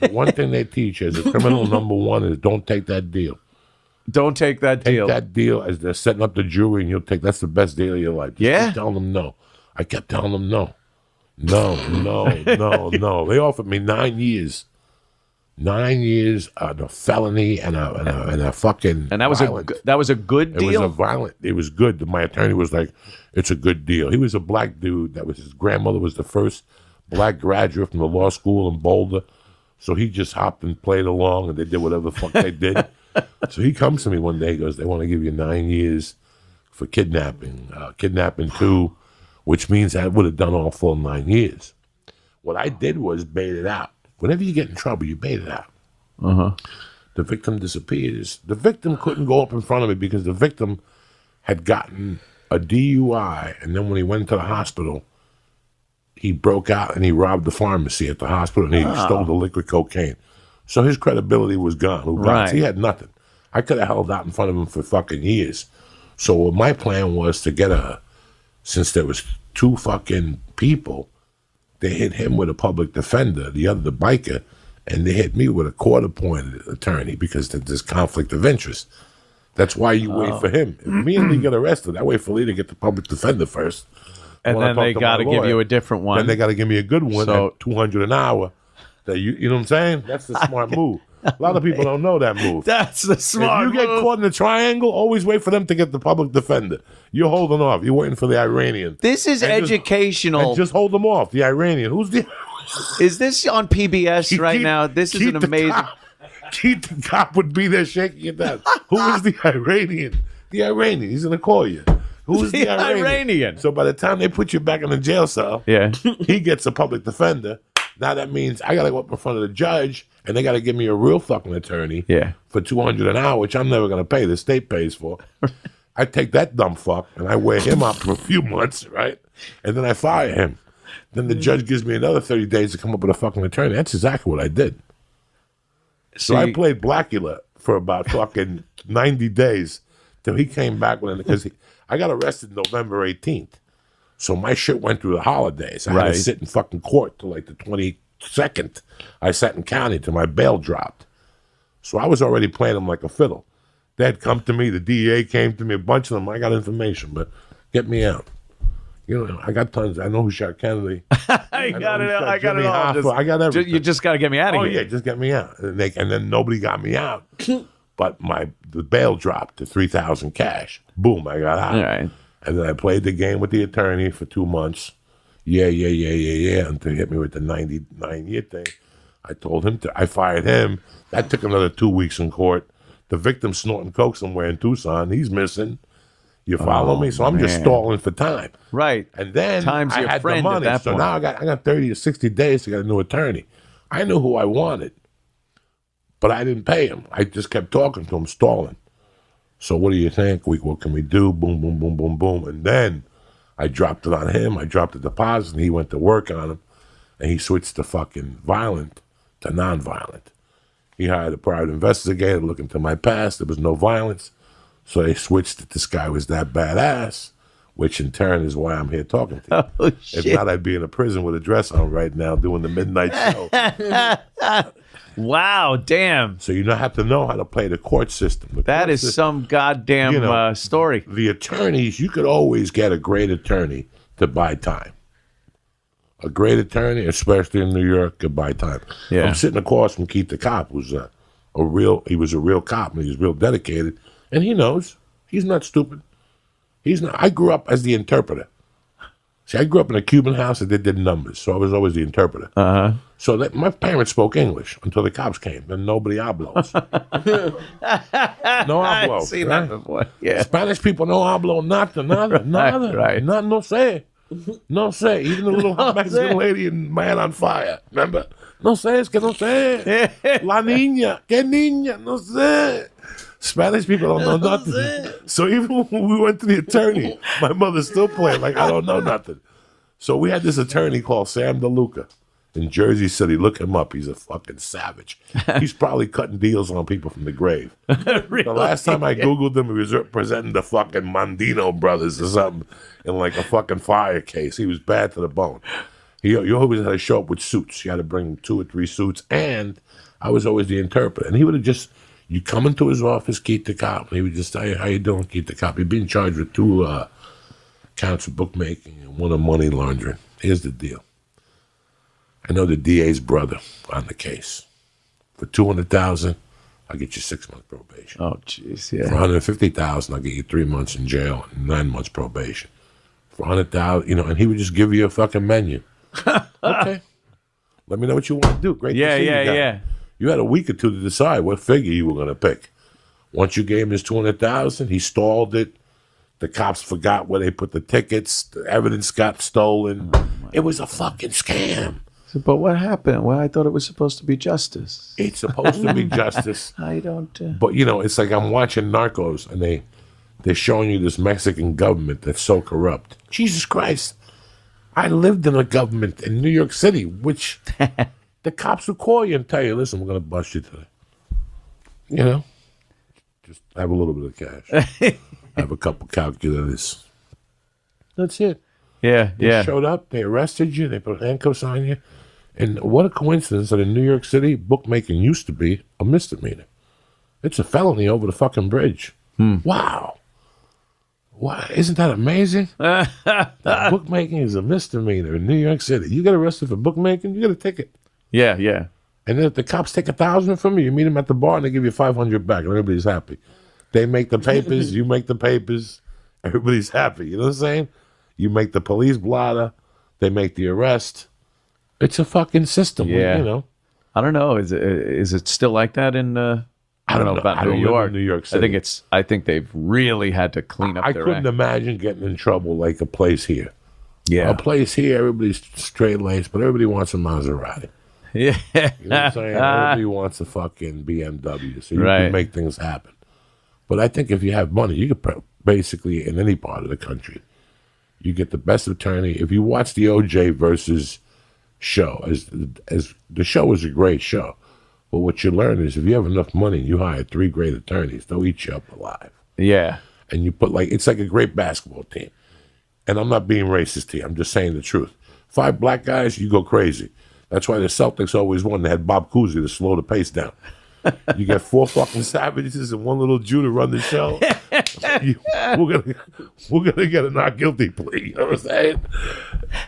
The one thing they teach as a criminal number one is don't take that deal. Don't take that deal. Take that deal as they're setting up the jury, and you'll take. That's the best deal of your life. Just keep telling them no. I kept telling them no. No. They offered me 9 years. 9 years, the felony and a fucking. And that was a good deal. It was a violent. It was good. My attorney was like, "It's a good deal." He was a black dude. His grandmother was the first black graduate from the law school in Boulder, so he just hopped and played along, and they did whatever the fuck they did. So he comes to me one day. He goes, "They want to give you 9 years for kidnapping, kidnapping 2, which means I would have done all full 9 years." What I did was bait it out. Whenever you get in trouble, you bait it out. The victim disappears. The victim couldn't go up in front of me because the victim had gotten a DUI, and then when he went to the hospital, he broke out and he robbed the pharmacy at the hospital, and he stole the liquid cocaine. So his credibility was gone. Right. He had nothing. I could have held out in front of him for fucking years. So my plan was to get since there was 2 fucking people, they hit him with a public defender, the biker, and they hit me with a court-appointed attorney because there's conflict of interest. That's why you wait for him. If me and Lee get arrested, I wait for Lee to get the public defender first. And then they got to give you a different one. Then they got to give me a good one at $200 an hour. That you know what I'm saying? That's the smart move. A lot of people don't know that move. That's the smart move. If you get caught in a triangle, always wait for them to get the public defender. You're holding off. You're waiting for the Iranian. This is educational. Just hold them off. The Iranian. Who's the... Is this on PBS right now? This is an amazing... Keith the cop would be there shaking your head. Who is the Iranian? The Iranian. He's going to call you. Who's the Iranian? So by the time they put you back in the jail cell, he gets a public defender. Now that means I got to go up in front of the judge, and they got to give me a real fucking attorney for $200 an hour, which I'm never going to pay. The state pays for. I take that dumb fuck, and I wear him out for a few months, right? And then I fire him. Then the judge gives me another 30 days to come up with a fucking attorney. That's exactly what I did. So I played Blackula for about fucking 90 days till he came back with it, because I got arrested November 18th. So my shit went through the holidays. I had to sit in fucking court till like the 22nd. I sat in county till my bail dropped. So I was already playing them like a fiddle. They had come to me. The DEA came to me, a bunch of them. I got information, but get me out. You know, I got tons. I know who shot Kennedy. I got it all. I got everything. You just got to get me out of here. Oh, yeah, just get me out. And then nobody got me out. But the bail dropped to $3,000 cash. Boom, I got out. All right. And then I played the game with the attorney for 2 months. Yeah, until he hit me with the 99-year thing. I told him I fired him. That took another 2 weeks in court. The victim snorting coke somewhere in Tucson. He's missing. You follow me? So I'm just stalling for time. Right. And then I had the money. So now I got 30 to 60 days to get a new attorney. I knew who I wanted, but I didn't pay him. I just kept talking to him, stalling. So what do you think? What can we do? Boom, boom, boom, boom, boom. And then I dropped it on him. I dropped the deposit, and he went to work on him, and he switched the fucking violent to non-violent. He hired a private investigator to look into my past. There was no violence. So they switched it. This guy was that badass, which in turn is why I'm here talking to you. If not, I'd be in a prison with a dress on right now doing the midnight show. Wow, damn. So you have to know how to play the court system. That is some goddamn story. The attorneys, you could always get a great attorney to buy time. A great attorney, especially in New York, could buy time. Yeah. I'm sitting across from Keith the cop, who's he was a real cop, and he was real dedicated. And he knows. He's not stupid. He's not. I grew up as the interpreter. See, I grew up in a Cuban house that they did numbers, so I was always the interpreter. So my parents spoke English until the cops came. Then nobody hablos. No hablo. I've seen that before. Yeah. Spanish people no hablo nada. Right. No sé. No sé. Even the little Mexican lady in Man on Fire. Remember? No sé, es que no sé. La niña. Que niña. No sé. Spanish people don't know nothing. So even when we went to the attorney, my mother's still playing like I don't know nothing. So we had this attorney called Sam DeLuca in Jersey City. Look him up. He's a fucking savage. He's probably cutting deals on people from the grave. Really? The last time I Googled him, he was representing the fucking Mondino brothers or something in like a fucking fire case. He was bad to the bone. You always had to show up with suits. You had to bring 2 or 3 suits, and I was always the interpreter. And he would have just, you come into his office, Keith the cop, and he would just tell you, how you doing, Keith the cop? You'd be in charge with 2 counts of bookmaking and 1 of money laundering. Here's the deal. I know the DA's brother on the case. For $200,000, I'll get you 6 months probation. Oh, jeez, For yeah. $150,000, I'll get you 3 months in jail and 9 months probation. For $100,000, and he would just give you a fucking menu. Okay. Let me know what you want to do. Great. Yeah, to see you yeah, guys. yeah. You had a week or 2 to decide what figure you were going to pick. Once you gave him his $200,000, he stalled it. The cops forgot where they put the tickets. The evidence got stolen. It was a fucking scam. So, but what happened? Well, I thought it was supposed to be justice. It's supposed to be justice. I don't. But, it's like I'm watching Narcos, and they're showing you this Mexican government that's so corrupt. Jesus Christ. I lived in a government in New York City, which the cops would call you and tell you, listen, we're going to bust you today. Just have a little bit of cash. Have a couple calculators. That's it. Yeah, They yeah. showed up, they arrested you, they put handcuffs on you. And what a coincidence that in New York City, bookmaking used to be a misdemeanor. It's a felony over the fucking bridge. Wow. Wow. Isn't that amazing? That bookmaking is a misdemeanor in New York City. You get arrested for bookmaking, you get a ticket. Yeah, yeah. And then if the cops take $1,000 from you meet them at the bar and they give you $500 back and everybody's happy. They make the papers, you make the papers, everybody's happy. You know what I'm saying? You make the police blotter, they make the arrest. It's a fucking system. Yeah. I don't know. Is it still like that in? I don't know about I New don't live York. in New York City. I think they've really had to clean up. I their couldn't act. imagine getting in trouble like a place here. Yeah. A place here, everybody's straight laced, but everybody wants a Maserati. Yeah. You know what I'm saying? Everybody wants a fucking BMW, so you Right. can make things happen. But I think if you have money, you could basically in any part of the country, you get the best attorney. If you watch the OJ versus show, as the show is a great show, but what you learn is if you have enough money, you hire 3 great attorneys, they'll eat you up alive. Yeah. And you put it's like a great basketball team. And I'm not being racist here. I'm just saying the truth. 5 black guys, you go crazy. That's why the Celtics always won. They had Bob Cousy to slow the pace down. You get 4 fucking savages and 1 little Jew to run the show. We're gonna get a not guilty plea. You know what I'm saying?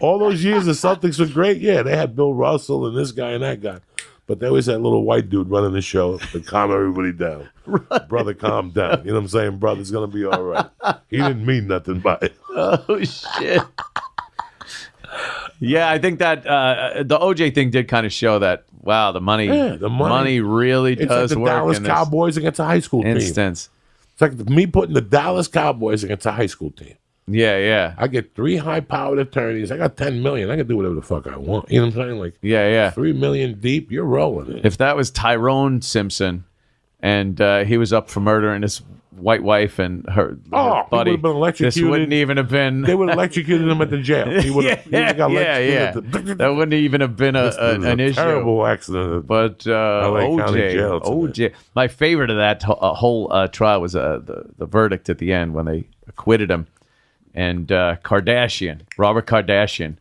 All those years the Celtics were great. Yeah, they had Bill Russell and this guy and that guy. But there was that little white dude running the show to calm everybody down. Right. Brother, calm down. You know what I'm saying? Brother's going to be all right. He didn't mean nothing by it. Oh, shit. Yeah, I think that the OJ thing did kind of show that, wow, the money really it's does like the work Dallas in this Cowboys against a high school team. instance. It's like me putting the Dallas Cowboys against a high school team. Yeah, yeah. I get 3 high-powered attorneys. I got $10 million. I can do whatever the fuck I want. You know what I'm saying? Like, Yeah, yeah. $3 million deep, you're rolling it. If that was Tyrone Simpson and he was up for murdering his white wife and her Oh, he buddy, would've been electrocuted. this wouldn't even have been... They would have electrocuted him at the jail. He would have got electrocuted. That wouldn't even have been This was an a issue. terrible accident. But County Jail OJ, my favorite of that whole trial was the verdict at the end when they acquitted him. And Robert Kardashian,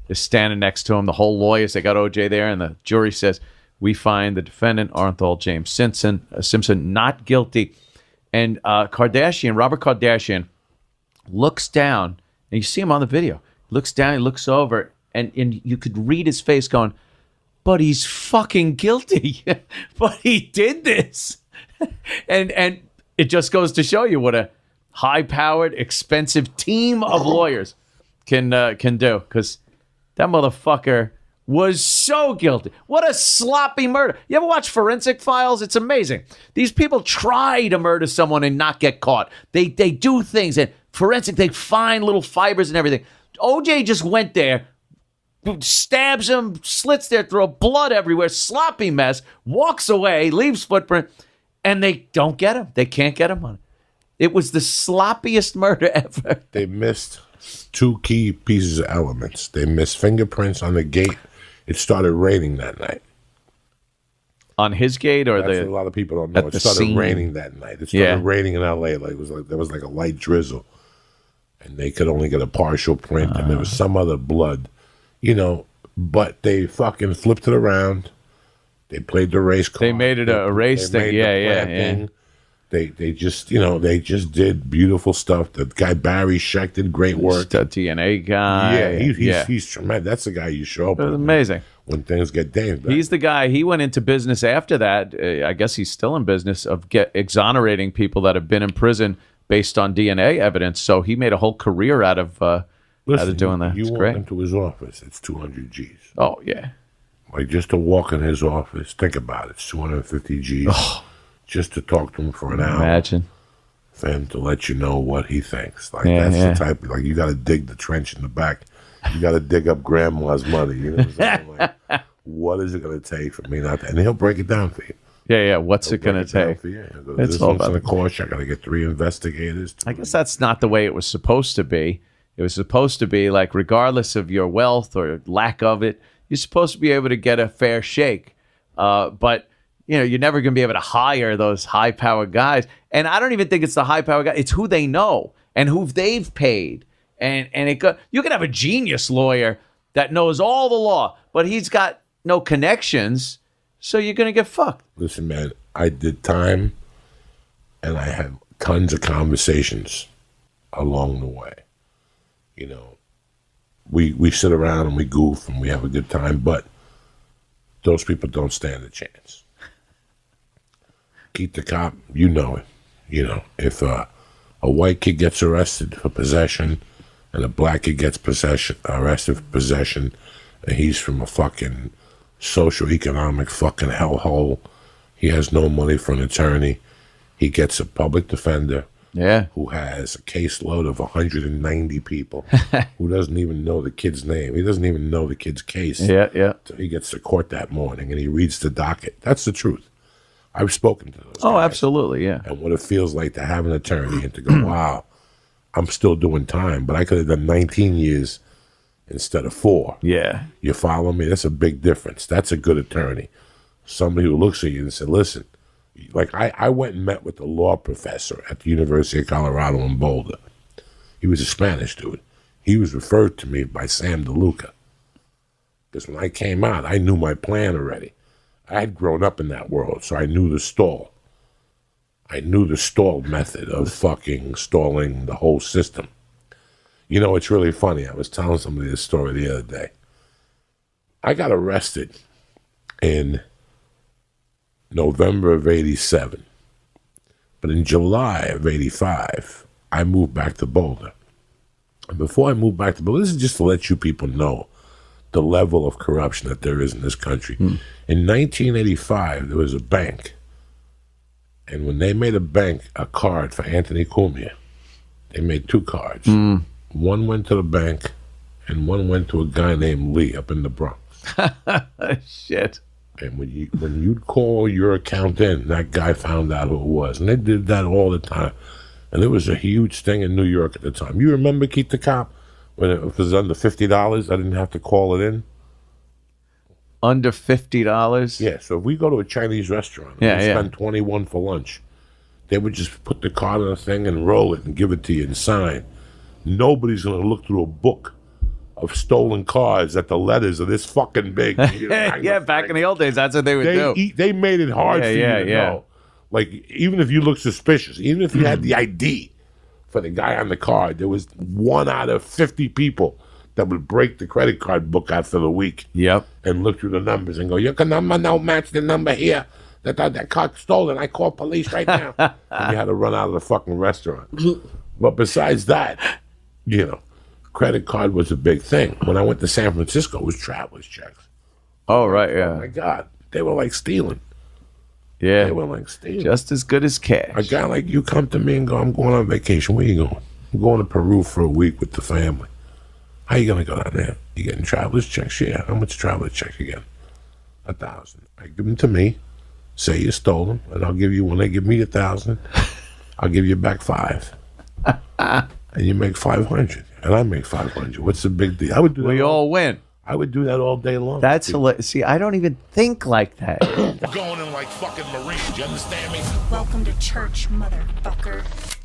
is standing next to him. The whole lawyers, they got OJ there, and the jury says, we find the defendant, Arnold James Simpson, not guilty. And Robert Kardashian, looks down, and you see him on the video. Looks down, he looks over, and you could read his face going, but he's fucking guilty. But he did this. and it just goes to show you what a high-powered, expensive team of lawyers can do. Because that motherfucker was so guilty. What a sloppy murder. You ever watch Forensic Files? It's amazing. These people try to murder someone and not get caught. They do things. And forensic, they find little fibers and everything. OJ just went there, stabs him, slits their throat, blood everywhere, sloppy mess, walks away, leaves footprint, and they don't get him. They can't get him on it. It was the sloppiest murder ever. They missed 2 key pieces of elements. They missed fingerprints on the gate. It started raining that night. On his gate, or That's what a lot of people don't know. It started raining that night. It started raining in L.A. There was like a light drizzle, and they could only get a partial print, and there was some other blood. You know, But they fucking flipped it around. They played the race card. They made it a race thing. Yeah. They just, they just did beautiful stuff. The guy Barry Scheck did great work. The DNA guy. He's tremendous. That's the guy you show up It was with amazing. when things get dangerous. He's the guy. He went into business after that. I guess he's still in business of exonerating people that have been in prison based on DNA evidence. So he made a whole career out of doing that. You It's walk great. into his office, it's 200 G's. Oh yeah. Like just to walk in his office, think about it, it's 250 G's. Just to talk to him for an hour. Imagine. For him to let you know what he thinks. Like Yeah, that's yeah. the type of, like you got to dig the trench in the back. You got to dig up grandma's money. You know what I'm saying? Like, what is it going to take for me not to? And he'll break it down for you. Yeah. What's it going to take? For you. He'll go, It's this all one's about going to cost you. I got to get 3 investigators. I guess that's not the way it was supposed to be. It was supposed to be like, regardless of your wealth or lack of it, you're supposed to be able to get a fair shake. But you're never going to be able to hire those high-powered guys. And I don't even think it's the high-powered guy. It's who they know and who they've paid. And you can have a genius lawyer that knows all the law, but he's got no connections, so you're going to get fucked. Listen, man, I did time, and I had tons of conversations along the way. We sit around and we goof and we have a good time, but those people don't stand a chance. Keith the cop, you know it. If a white kid gets arrested for possession and a black kid gets arrested for possession, and he's from a fucking socioeconomic fucking hellhole, he has no money for an attorney, he gets a public defender who has a caseload of 190 people who doesn't even know the kid's name. He doesn't even know the kid's case. Yeah. So he gets to court that morning and he reads the docket. That's the truth. I've spoken to those guys. Oh, absolutely, yeah. And what it feels like to have an attorney and to go, wow, I'm still doing time, but I could have done 19 years instead of 4. Yeah. You follow me? That's a big difference. That's a good attorney. Somebody who looks at you and said, listen, like I went and met with the law professor at the University of Colorado in Boulder. He was a Spanish dude. He was referred to me by Sam DeLuca. Because when I came out, I knew my plan already. I had grown up in that world, so I knew the stall. I knew the stall method of fucking stalling the whole system. It's really funny. I was telling somebody this story the other day. I got arrested in November of 87. But in July of 85, I moved back to Boulder. And before I moved back to Boulder, this is just to let you people know the level of corruption that there is in this country. In 1985, there was a bank. And when they made a card for Anthony Cumia, they made 2 cards. One went to the bank, and one went to a guy named Lee up in the Bronx. Shit. And when you'd call your account in, that guy found out who it was. And they did that all the time. And it was a huge thing in New York at the time. You remember, Keith the Cop, when it was under $50, I didn't have to call it in? Under $50? Yeah, so if we go to a Chinese restaurant and we spend $21 for lunch, they would just put the card on a thing and roll it and give it to you and sign. Nobody's going to look through a book of stolen cards that the letters are this fucking big. Yeah, back in the old days, that's what they would do. They made it hard for you to know. Like, even if you look suspicious, even if you had the ID for the guy on the card, there was 1 out of 50 people that would break the credit card book out for the week. Yep. And look through the numbers and go, your number don't match the number here. That card's stolen. I call police right now. And you had to run out of the fucking restaurant. But besides that, credit card was a big thing. When I went to San Francisco, it was traveler's checks. Oh, right, yeah. Oh, my God. They were like stealing. Yeah. They were like stealing. Just as good as cash. A guy like you come to me and go, I'm going on vacation. Where you going? I'm going to Peru for a week with the family. How you going to go down there? You getting traveler's checks? Yeah. How much traveler's checks you getting? 1,000. I give them to me. Say you stole them. And I'll give you, when they give me 1,000, I'll give you back 5. And you make 500. And I make 500. What's the big deal? I would do that. We all win. I would do that all day long. That's hilarious. See, I don't even think like that. Going in like fucking Marines, you understand me? Welcome to church, motherfucker.